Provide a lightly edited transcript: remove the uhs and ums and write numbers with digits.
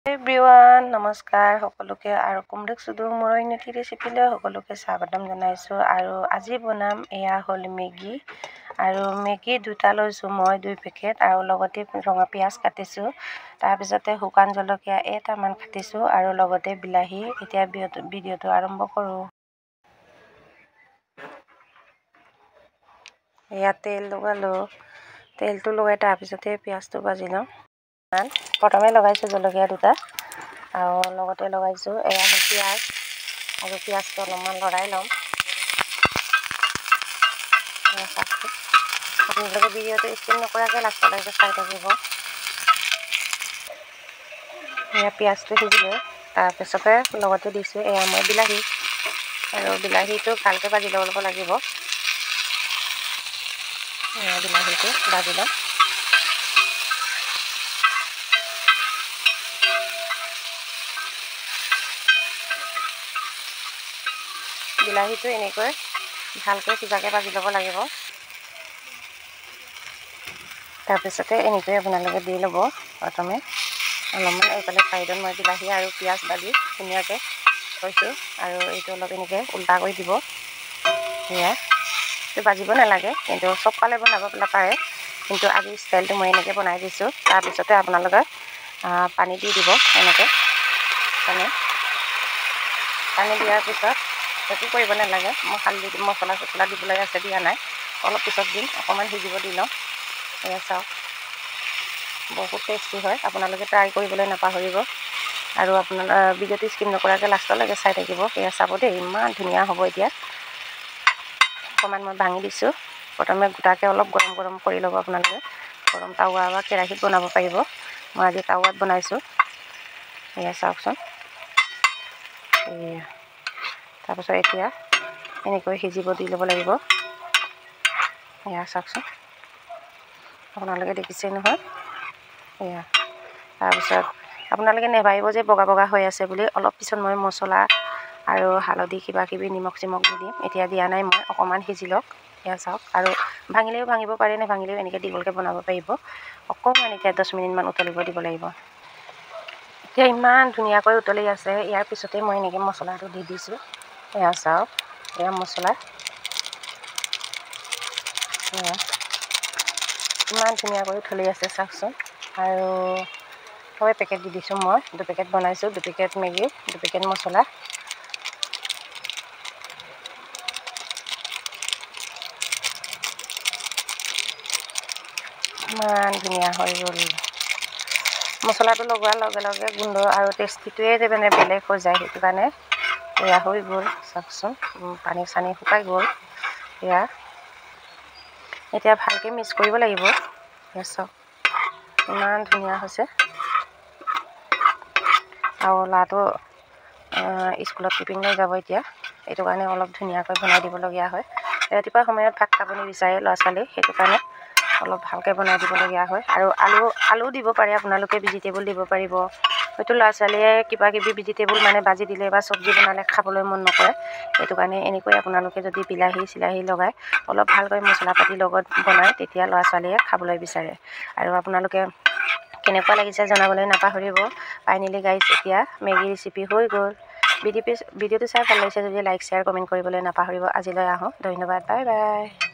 Everyone নমস্কাৰ সকলোকে আৰু কুমৰিক সুদূৰ মোৰ অন্যটি ৰেচিপিলৈ সকলোকে স্বাগতম জনাইছোঁ। আৰু আজি বনাম এয়া হ'ল মেগী আৰু মেগী দুটা লৈছোঁ মই 2 পেকেট আৰু লগতে ৰঙা পিঁয়াজ কাটিছোঁ, তাৰপিছতে শুকান জলকীয়া এটামান কাটিছোঁ আৰু লগতে বিলাহী। এতিয়া ভিডিঅ'টো আৰম্ভ কৰোঁ। এয়া তেল লগালোঁ, তেলটো লগাই তাৰপিছতে পিঁয়াজটো ভাজি লওঁ। প্ৰথমে লগাইছোঁ জলকীয়া দুটা আৰু লগতে লগাইছোঁ এয়া হ'ল পিঁয়াজ আৰু পিঁয়াজটো অলপমান লৰাই ল'ম। আপোনালোকে ভিডিঅ'টো স্কিপ নকৰাকৈ লাষ্টলৈকে চাই থাকিব। এয়া পিঁয়াজটো সিজিলে তাৰপিছতে লগতে দিছোঁ এয়া মই বিলাহী আৰু বিলাহীটো ভালকৈ ভাজি ল'ব লাগিব। বিলাহীটো ভাজি ল'ম। বিলাহীটো এনেকৈ ভালকৈ সিজাকৈ ভাজি ল'ব লাগিব। তাৰপিছতে এনেকৈ আপোনালোকে দি ল'ব। প্ৰথমে অলপমান এইফালে চাইডত মই বিলাহী আৰু পিঁয়াজ ভাজি ধুনীয়াকৈ থৈছোঁ আৰু এইটো অলপ এনেকৈ উল্টা কৰি দিব। সেয়া এইটো ভাজিব নালাগে, কিন্তু চব পালে বনাব পাৰে, কিন্তু আজি ষ্টাইলটো মই এনেকৈ বনাই দিছোঁ। তাৰপিছতে আপোনালোকে পানী দি দিব। এনেকৈ পানী দিয়াৰ পিছত একো কৰিব নালাগে। মই হালধি মছলা চছলা দিবলৈ আছে, দিয়া নাই, অলপ পিছত দিম। অকণমান সিজিব দি লওঁ। এয়া চাওক, বহুত টেষ্টি হয়, আপোনালোকে ট্ৰাই কৰিবলৈ নাপাহৰিব। আৰু আপোনাৰ ভিডিঅ'টো স্কিপ নকৰাকৈ লাষ্টলৈকে চাই থাকিব। এয়া চাব দেই, ইমান ধুনীয়া হ'ব। এতিয়া অকণমান মই ভাঙি দিছোঁ। প্ৰথমে গোটাকৈ অলপ গৰম কৰি ল'ব আপোনালোকে। গৰম তাৱা বা কেৰাহীত বনাব পাৰিব, মই আজি তাৱাত বনাইছোঁ। এয়া চাওকচোন। এয়া তাৰপিছত এতিয়া এনেকৈ সিজিব দি ল'ব লাগিব। এয়া চাওকচোন, আপোনালোকে দেখিছে নহয়। এয়া তাৰপিছত আপোনালোকে নেভাবিব যে বগা বগা হৈ আছে বুলি। অলপ পিছত মই মছলা আৰু হালধি কিবা কিবি নিমখ চিমখ দি দিম। এতিয়া দিয়া নাই মই, অকণমান সিজি লওক। এয়া চাওক, আৰু ভাঙিলেও ভাঙিব পাৰে, নেভাঙিলেও এনেকৈ দীঘলকৈ বনাব পাৰিব। অকণমান এতিয়া 10 মিনিটমান উতলিব দিব লাগিব। এতিয়া ইমান ধুনীয়াকৈ উতলি আছে। ইয়াৰ পিছতে মই এনেকৈ মছলাটো দি দিছোঁ। এয়া চাওক, এয়া মছলা। এয়া ইমান ধুনীয়াকৈ উতলি আছে চাওকচোন। আৰু 6 পেকেট দি দিছোঁ মই। 2 পেকেট বনাইছোঁ, 2 পেকেট মেগী, 2 পেকেট মছলা। ইমান ধুনীয়া হৈ গ'ল। মছলাটো লগোৱাৰ লগে লগে গোন্ধ আৰু টেষ্টিটোৱে মানে বেলেগ হৈ যায়। সেইটো কাৰণে এয়া হৈ গ'ল চাওকচোন, পানী চানী শুকাই গ'ল। এয়া এতিয়া ভালকৈ মিক্স কৰিব লাগিব। এয়া চাওক, ইমান ধুনীয়া হৈছে। আৰু ল'ৰাটো স্কুলত টিফিন লৈ যাব এতিয়া, সেইটো কাৰণে অলপ ধুনীয়াকৈ বনাই দিবলগীয়া হয়। ৰাতিপুৱা সময়ত ভাত খাব নিবিচাৰে ল'ৰা ছোৱালী, সেইটো কাৰণে অলপ ভালকৈ বনাই দিবলগীয়া হয়। আৰু আলু দিব পাৰে আপোনালোকে, ভেজিটেবল দিব পাৰিব। হয়তো ল'ৰা ছোৱালীয়ে কিবা কিবি ভেজিটেবল মানে ভাজি দিলে বা চব্জি বনালে খাবলৈ মন নকৰে, সেইটো কাৰণে এনেকৈ আপোনালোকে যদি বিলাহী চিলাহী লগাই অলপ ভালকৈ মছলা পাতি লগত বনায়, তেতিয়া ল'ৰা ছোৱালীয়ে খাবলৈ বিচাৰে। আৰু আপোনালোকে কেনেকুৱা লাগিছে জনাবলৈ নাপাহৰিব। ফাইনেলি গাইজ, এতিয়া মেগী ৰেচিপি হৈ গ'ল। ভিডিঅ'টো চাই ভাল লাগিছে যদি লাইক শ্বেয়াৰ কমেণ্ট কৰিবলৈ নাপাহৰিব। আজিলৈ আহোঁ, ধন্যবাদ, বাই বাই।